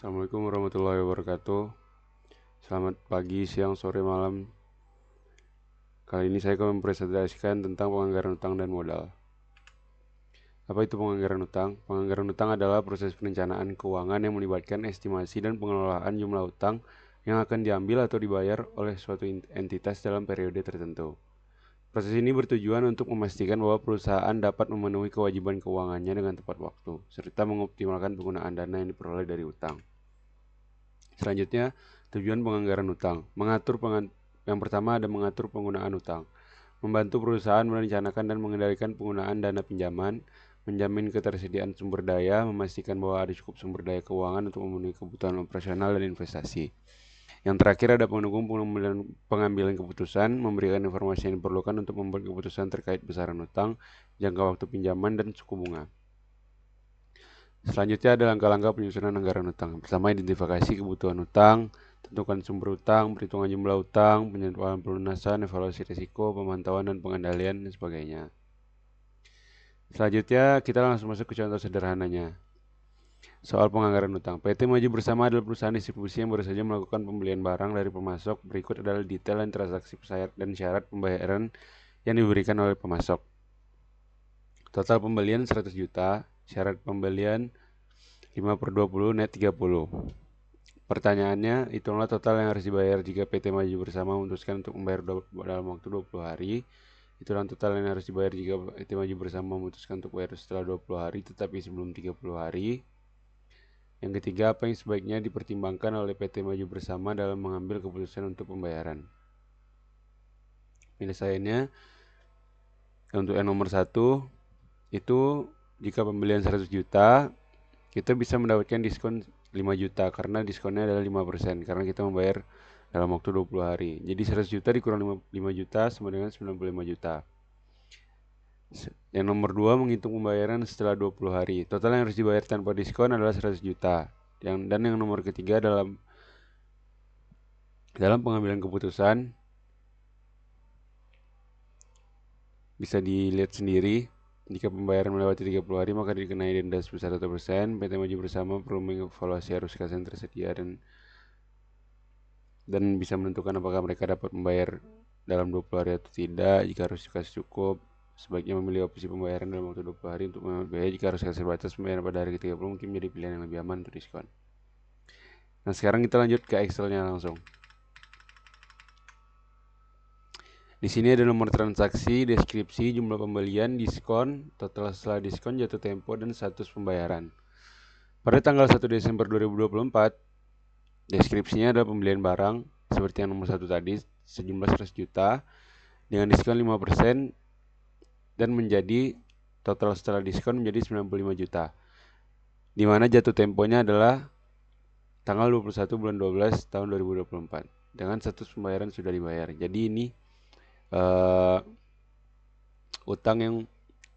Assalamualaikum warahmatullahi wabarakatuh. Selamat pagi, siang, sore, malam. Kali ini saya akan mempresentasikan tentang penganggaran utang dan modal. Apa itu penganggaran utang? Penganggaran utang adalah proses perencanaan keuangan yang melibatkan estimasi dan pengelolaan jumlah utang yang akan diambil atau dibayar oleh suatu entitas dalam periode tertentu. Proses ini bertujuan untuk memastikan bahwa perusahaan dapat memenuhi kewajiban keuangannya dengan tepat waktu, serta mengoptimalkan penggunaan dana yang diperoleh dari utang. Selanjutnya, tujuan penganggaran utang. Yang pertama ada mengatur penggunaan utang. Membantu perusahaan merencanakan dan mengendalikan penggunaan dana pinjaman, menjamin ketersediaan sumber daya, memastikan bahwa ada cukup sumber daya keuangan untuk memenuhi kebutuhan operasional dan investasi. Yang terakhir ada pendukung pengambilan keputusan, memberikan informasi yang diperlukan untuk membuat keputusan terkait besaran utang, jangka waktu pinjaman, dan suku bunga. Selanjutnya ada langkah-langkah penyusunan anggaran utang. Pertama, identifikasi kebutuhan utang, tentukan sumber utang, perhitungan jumlah utang, penjadwalan pelunasan, evaluasi risiko, pemantauan dan pengendalian, dan sebagainya. Selanjutnya, kita langsung masuk ke contoh sederhananya. Soal penganggaran utang. PT Maju Bersama adalah perusahaan distribusi yang baru saja melakukan pembelian barang dari pemasok. Berikut adalah detail dan transaksi dan syarat pembayaran yang diberikan oleh pemasok. Total pembelian 100 juta, syarat pembelian 5/20 net 30. Pertanyaannya, hitunglah total yang harus dibayar jika PT Maju Bersama memutuskan untuk membayar dalam waktu 20 hari. Hitunglah total yang harus dibayar jika PT Maju Bersama memutuskan untuk bayar setelah 20 hari tetapi sebelum 30 hari. Yang ketiga, apa yang sebaiknya dipertimbangkan oleh PT Maju Bersama dalam mengambil keputusan untuk pembayaran. Penyelesaiannya, untuk yang nomor 1, itu jika pembelian 100 juta, kita bisa mendapatkan diskon 5 juta karena diskonnya adalah 5% karena kita membayar dalam waktu 20 hari. Jadi 100 juta dikurang 5 juta sama dengan 95 juta. Yang nomor 2, menghitung pembayaran setelah 20 hari. Total yang harus dibayar tanpa diskon adalah 100 juta. Dan yang nomor ketiga, dalam pengambilan keputusan bisa dilihat sendiri. Jika pembayaran melewati 30 hari maka dikenai denda sebesar 1%. PT Maju Bersama perlu mengevaluasi arus kas yang tersedia dan bisa menentukan apakah mereka dapat membayar dalam 20 hari atau tidak. Jika arus kas cukup, sebaiknya memilih opsi pembayaran dalam waktu 20 hari untuk membiayai. Jika arus kas terbatas, pembayaran pada hari ke-30 mungkin menjadi pilihan yang lebih aman untuk diskon. Nah, sekarang kita lanjut ke Excel-nya langsung. Di sini ada nomor transaksi, deskripsi, jumlah pembelian, diskon, total setelah diskon, jatuh tempo, dan status pembayaran. Pada tanggal 1 Desember 2024, deskripsinya adalah pembelian barang seperti yang nomor 1 tadi, sejumlah 100 juta dengan diskon 5% dan menjadi total setelah diskon menjadi 95 juta. Di mana jatuh temponya adalah tanggal 21 bulan 12 tahun 2024 dengan status pembayaran sudah dibayar. Jadi ini utang yang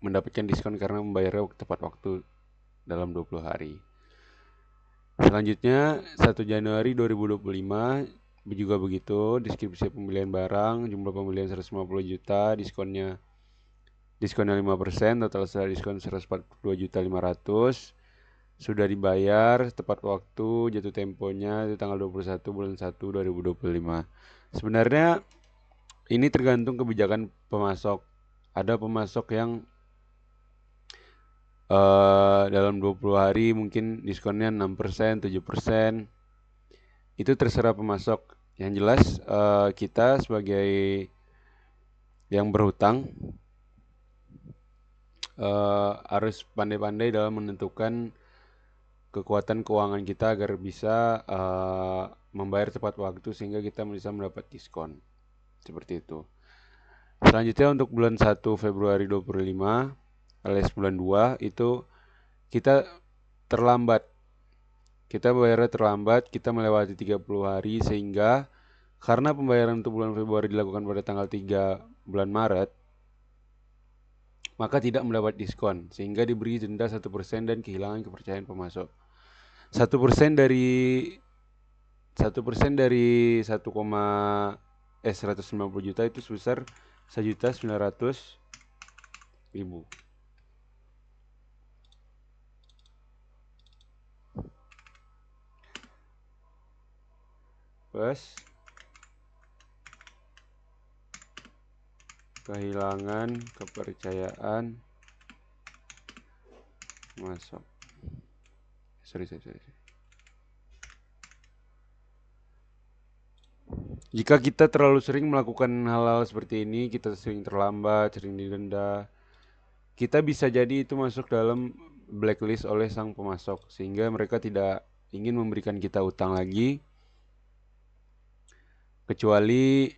mendapatkan diskon karena membayarnya tepat waktu dalam 20 hari. Selanjutnya 1 Januari 2025 juga begitu, deskripsi pembelian barang, jumlah pembelian 150 juta, diskonnya 5%, total setelah diskon 142.500.000, sudah dibayar tepat waktu, jatuh temponya di tanggal 21 bulan 1 2025. Sebenarnya ini tergantung kebijakan pemasok. Ada pemasok yang dalam 20 hari mungkin diskonnya 6%, 7%. Itu terserah pemasok. Yang jelas kita sebagai yang berhutang harus pandai-pandai dalam menentukan kekuatan keuangan kita agar bisa membayar tepat waktu sehingga kita bisa mendapat diskon. Seperti itu. Selanjutnya untuk bulan 1 Februari 2025 alias bulan 2 itu kita terlambat. Kita bayarnya terlambat, kita melewati 30 hari sehingga karena pembayaran untuk bulan Februari dilakukan pada tanggal 3 bulan Maret, maka tidak mendapat diskon sehingga diberi denda 1% dan kehilangan kepercayaan pemasok. 1% dari 190 juta itu sebesar 1.900.000. plus kehilangan kepercayaan masuk. Sorry. Jika kita terlalu sering melakukan hal-hal seperti ini, kita sering terlambat, sering didenda, kita bisa jadi itu masuk dalam blacklist oleh sang pemasok, sehingga mereka tidak ingin memberikan kita utang lagi, kecuali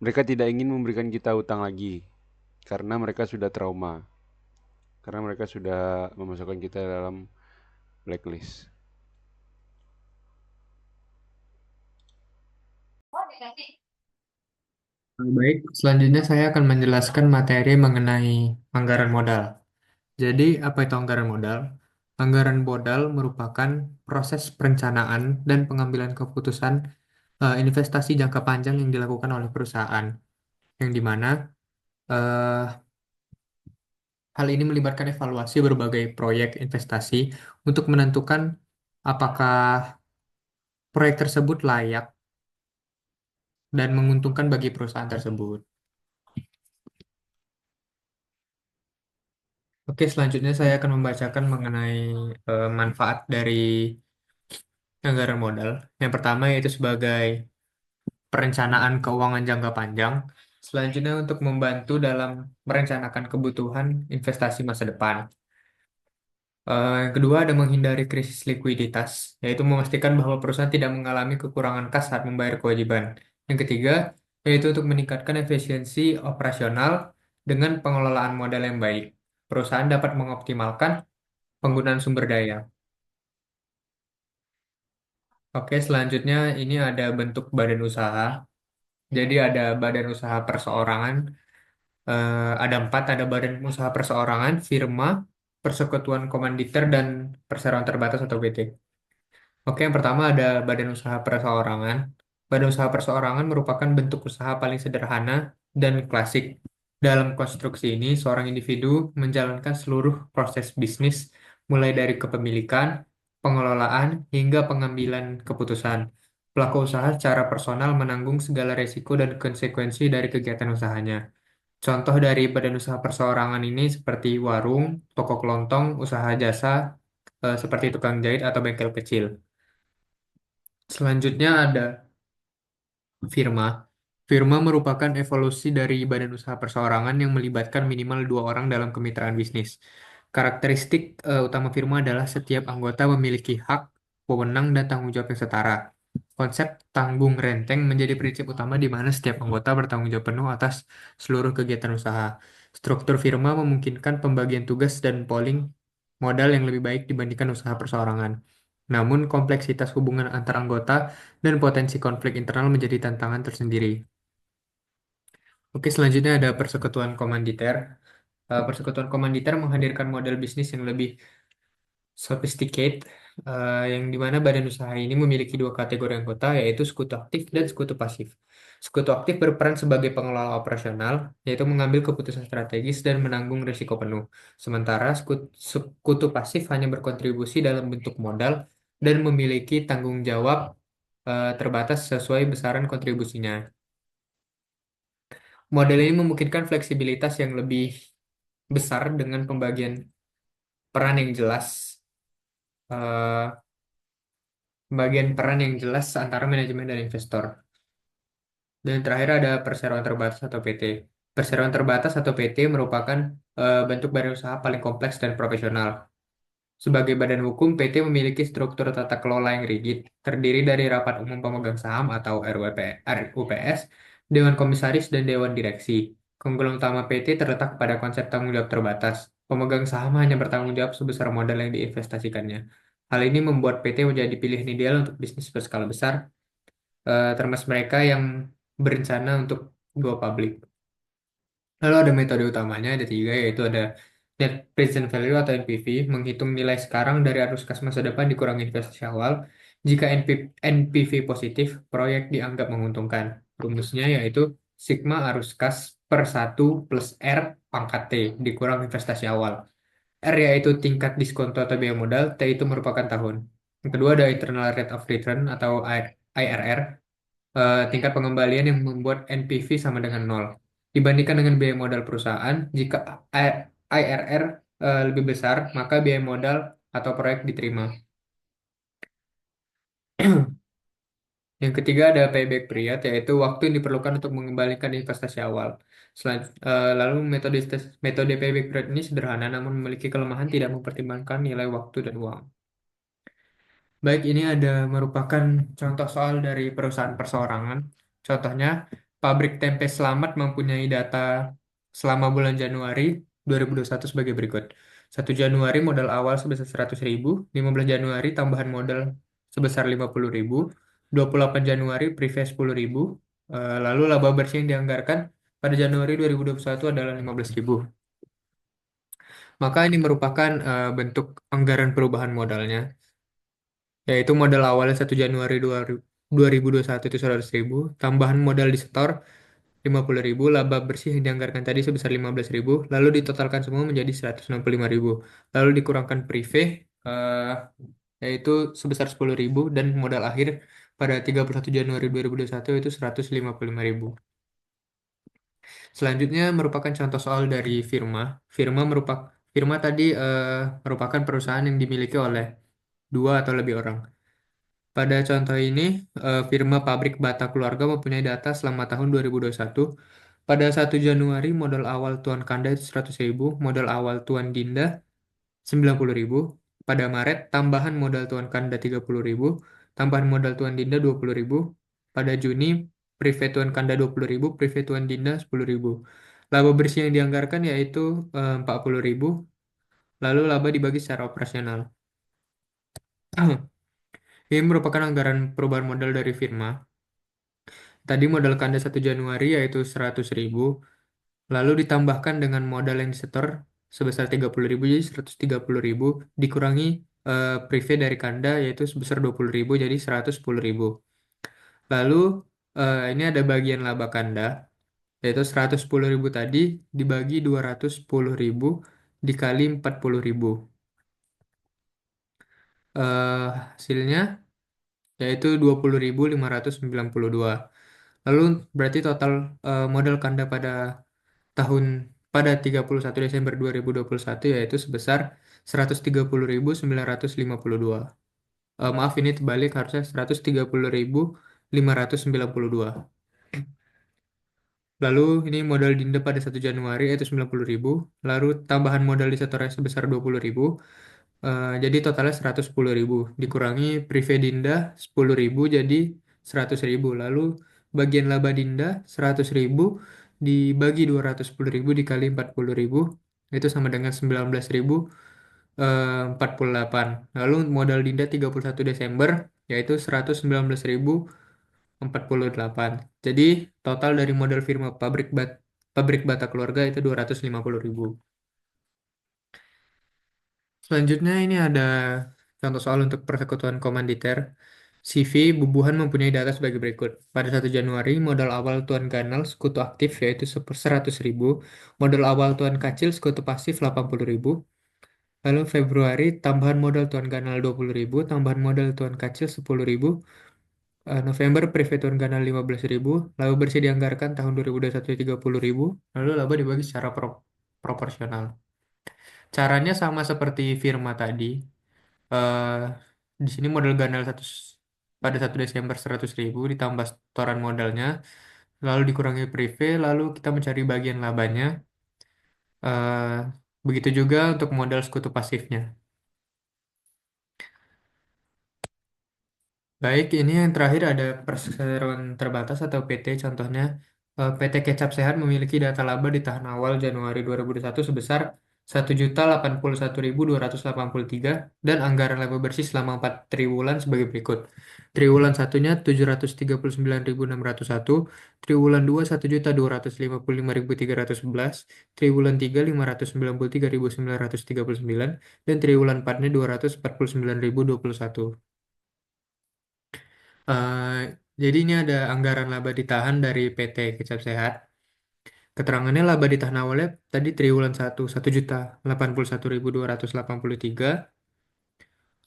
mereka tidak ingin memberikan kita utang lagi, karena mereka sudah trauma, karena mereka sudah memasukkan kita dalam blacklist. Baik, selanjutnya saya akan menjelaskan materi mengenai anggaran modal. Jadi, apa itu anggaran modal? Anggaran modal merupakan proses perencanaan dan pengambilan keputusan investasi jangka panjang yang dilakukan oleh perusahaan, yang dimana eh, hal ini melibatkan evaluasi berbagai proyek investasi untuk menentukan apakah proyek tersebut layak dan menguntungkan bagi perusahaan tersebut. Oke, selanjutnya saya akan membacakan mengenai manfaat dari anggaran modal. Yang pertama yaitu sebagai perencanaan keuangan jangka panjang. Selanjutnya untuk membantu dalam merencanakan kebutuhan investasi masa depan. Yang kedua ada menghindari krisis likuiditas, yaitu memastikan bahwa perusahaan tidak mengalami kekurangan kas saat membayar kewajiban. Yang ketiga yaitu untuk meningkatkan efisiensi operasional dengan pengelolaan modal yang baik. Perusahaan dapat mengoptimalkan penggunaan sumber daya. Oke, selanjutnya ini ada bentuk badan usaha. Jadi ada badan usaha perseorangan, ada empat, ada badan usaha perseorangan, firma, persekutuan komanditer, dan perseroan terbatas atau PT. Oke, yang pertama ada badan usaha perseorangan. Badan usaha perseorangan merupakan bentuk usaha paling sederhana dan klasik. Dalam konstruksi ini, seorang individu menjalankan seluruh proses bisnis, mulai dari kepemilikan, pengelolaan, hingga pengambilan keputusan. Pelaku usaha secara personal menanggung segala resiko dan konsekuensi dari kegiatan usahanya. Contoh dari badan usaha perseorangan ini seperti warung, toko kelontong, usaha jasa, seperti tukang jahit atau bengkel kecil. Selanjutnya ada firma. Firma merupakan evolusi dari badan usaha perseorangan yang melibatkan minimal dua orang dalam kemitraan bisnis. Karakteristik utama firma adalah setiap anggota memiliki hak, wewenang, dan tanggung jawab yang setara. Konsep tanggung renteng menjadi prinsip utama di mana setiap anggota bertanggung jawab penuh atas seluruh kegiatan usaha. Struktur firma memungkinkan pembagian tugas dan pooling modal yang lebih baik dibandingkan usaha perseorangan. Namun, kompleksitas hubungan antar anggota dan potensi konflik internal menjadi tantangan tersendiri. Oke, selanjutnya ada persekutuan komanditer. Persekutuan komanditer menghadirkan model bisnis yang lebih sophisticated, yang dimana badan usaha ini memiliki dua kategori anggota, yaitu sekutu aktif dan sekutu pasif. Sekutu aktif berperan sebagai pengelola operasional, yaitu mengambil keputusan strategis dan menanggung risiko penuh. Sementara sekutu pasif hanya berkontribusi dalam bentuk modal dan memiliki tanggung jawab terbatas sesuai besaran kontribusinya. Model ini memungkinkan fleksibilitas yang lebih besar dengan pembagian peran yang jelas, eh, pembagian peran yang jelas antara manajemen dan investor. Dan terakhir ada perseroan terbatas atau PT. Perseroan terbatas atau PT merupakan bentuk badan usaha paling kompleks dan profesional. Sebagai badan hukum, PT memiliki struktur tata kelola yang rigid, terdiri dari rapat umum pemegang saham atau RUPS, dewan komisaris, dan dewan direksi. Keunggulan utama PT terletak pada konsep tanggung jawab terbatas. Pemegang saham hanya bertanggung jawab sebesar modal yang diinvestasikannya. Hal ini membuat PT menjadi pilihan ideal untuk bisnis berskala besar, termasuk mereka yang berencana untuk go public. Lalu ada metode utamanya, ada tiga, yaitu ada Net Present Value atau NPV, menghitung nilai sekarang dari arus kas masa depan dikurangi investasi awal. Jika NPV positif, proyek dianggap menguntungkan. Rumusnya yaitu sigma arus kas per 1 plus R pangkat T dikurang investasi awal. R yaitu tingkat diskonto atau biaya modal, T itu merupakan tahun. Yang kedua ada internal rate of return atau IRR, tingkat pengembalian yang membuat NPV sama dengan nol. Dibandingkan dengan biaya modal perusahaan, jika IRR lebih besar, maka biaya modal atau proyek diterima. Yang ketiga ada payback period, yaitu waktu yang diperlukan untuk mengembalikan investasi awal. Lalu metode payback period ini sederhana, namun memiliki kelemahan tidak mempertimbangkan nilai waktu dan uang. Baik, ini ada merupakan contoh soal dari perusahaan perseorangan. Contohnya, pabrik tempe Selamat mempunyai data selama bulan Januari 2021 sebagai berikut. 1 Januari modal awal sebesar 100.000, 15 Januari tambahan modal sebesar 50.000, 28 Januari preview 10.000, lalu laba bersih yang dianggarkan pada Januari 2021 adalah 15.000. Maka ini merupakan bentuk anggaran perubahan modalnya, yaitu modal awalnya 1 Januari 2021 itu 100.000, tambahan modal di setor 50.000, laba bersih yang dianggarkan tadi sebesar 15.000, lalu ditotalkan semua menjadi 165.000, lalu dikurangkan prive, eh, yaitu sebesar 10.000, dan modal akhir pada 31 Januari 2021 itu 155.000. Selanjutnya merupakan contoh soal dari firma. Firma tadi merupakan perusahaan yang dimiliki oleh dua atau lebih orang. Pada contoh ini, firma pabrik bata keluarga mempunyai data selama tahun 2021. Pada 1 Januari, modal awal Tuan Kanda itu 100.000, modal awal Tuan Dinda 90.000. Pada Maret, tambahan modal Tuan Kanda 30.000, tambahan modal Tuan Dinda 20.000. Pada Juni, privé Tuan Kanda 20.000, privé Tuan Dinda 10.000. Laba bersih yang dianggarkan yaitu 40.000, lalu laba dibagi secara operasional. Ini merupakan anggaran perubahan modal dari firma. Tadi modal Kanda 1 Januari yaitu 100.000, lalu ditambahkan dengan modal yang disetor sebesar 30.000, jadi 130.000, dikurangi privé dari Kanda yaitu sebesar 20.000, jadi 110.000. Lalu ini ada bagian laba Kanda, yaitu 110.000 tadi dibagi 210.000 dikali 40.000. Hasilnya yaitu 20.592. Lalu berarti total modal Kanda tahun pada 31 Desember 2021 yaitu sebesar 130.952. Maaf, ini terbalik, harusnya 130.592. Lalu ini modal Dinda pada 1 Januari yaitu 90.000. Lalu tambahan modal di setornya sebesar 20.000. Jadi totalnya 110.000. Dikurangi privé Dinda 10.000 jadi 100.000. Lalu bagian laba Dinda 100.000 dibagi 210.000 dikali 40.000 itu sama dengan 19.048. Lalu modal Dinda 31 Desember yaitu 119.048. Jadi total dari modal firma pabrik bata keluarga itu 250.000. Selanjutnya ini ada contoh soal untuk persekutuan komanditer. CV Bubuhan mempunyai data sebagai berikut. Pada 1 Januari, modal awal Tuan Ganal sekutu aktif yaitu 100.000, modal awal Tuan Kacil sekutu pasif 80.000. Lalu Februari, tambahan modal Tuan Ganal 20.000, tambahan modal Tuan Kacil 10.000. November, privé Tuan Ganal 15.000, lalu bersih dianggarkan tahun 2021 30.000, lalu laba dibagi secara proporsional. Caranya sama seperti firma tadi. eh di sini modal Ganal pada 1 Desember 100.000 ditambah setoran modalnya, lalu dikurangi privé, lalu kita mencari bagian labanya. Eh, Begitu juga untuk modal sekutu pasifnya. Baik, ini yang terakhir ada perseroan terbatas atau PT. Contohnya, PT Kecap Sehat memiliki data laba di tahun awal Januari 2021 sebesar 1.081.283 dan anggaran laba bersih selama 4 triwulan sebagai berikut. Triwulan satunya 739.601, triwulan 2 1.255.311, triwulan 3 593.939, dan triwulan 4-nya 249.021. Eh, jadi ini ada anggaran laba ditahan dari PT Kecap Sehat. Keterangannya laba ditahan awalnya tadi triwulan 1 1.081.283.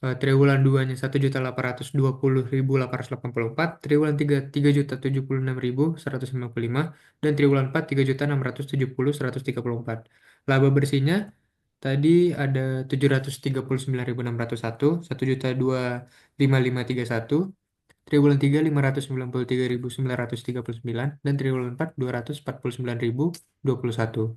Triwulan 2-nya 1.820.884, triwulan 3 3.076.155, dan triwulan 4 3.670.134. Laba bersihnya tadi ada 739.601, 1.002.5531, triwulan 3 593.939, dan triwulan 4 249.021.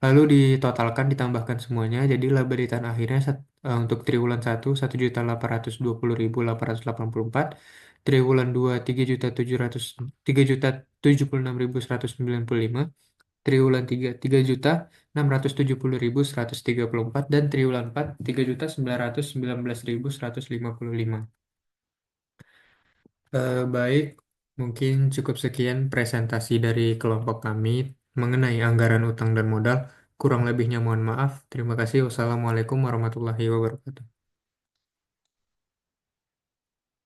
Lalu ditotalkan ditambahkan semuanya jadi laba di tahun akhirnya untuk triwulan 1 1.820.884, triwulan 2 3.776.195, triwulan 3 3.670.134, dan triwulan 4 3.919.155. Baik, mungkin cukup sekian presentasi dari kelompok kami mengenai anggaran utang dan modal. Kurang lebihnya mohon maaf. Terima kasih. Wassalamualaikum warahmatullahi wabarakatuh.